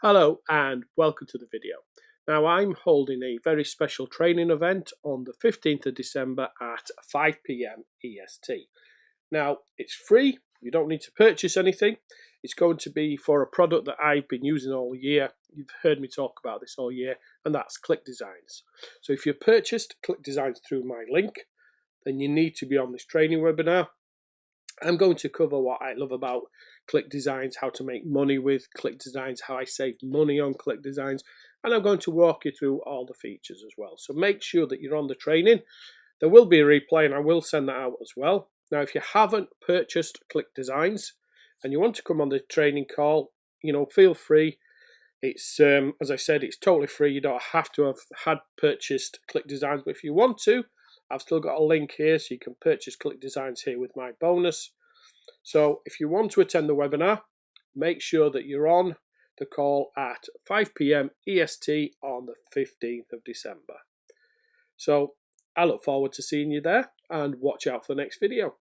Hello and welcome to the video. Now I'm holding a very special training event on the 15th of December at 5 p.m. EST. Now it's free, you don't need to purchase anything. It's going to be for a product that I've been using all year. You've heard me talk about this all year, and that's ClickDesigns. So if you've purchased ClickDesigns through my link, then you need to be on this training webinar. I'm going to cover what I love about ClickDesigns, how to make money with ClickDesigns, how I saved money on ClickDesigns, and I'm going to walk you through all the features as well. So make sure that you're on the training. There will be a replay and I will send that out as well. Now, if you haven't purchased ClickDesigns and you want to come on the training call, feel free. It's, as I said, it's totally free. You don't have to have had purchased ClickDesigns, but if you want to, I've still got a link here so you can purchase ClickDesigns here with my bonus. So if you want to attend the webinar, make sure that you're on the call at 5 p.m. EST on the 15th of December. So I look forward to seeing you there and watch out for the next video.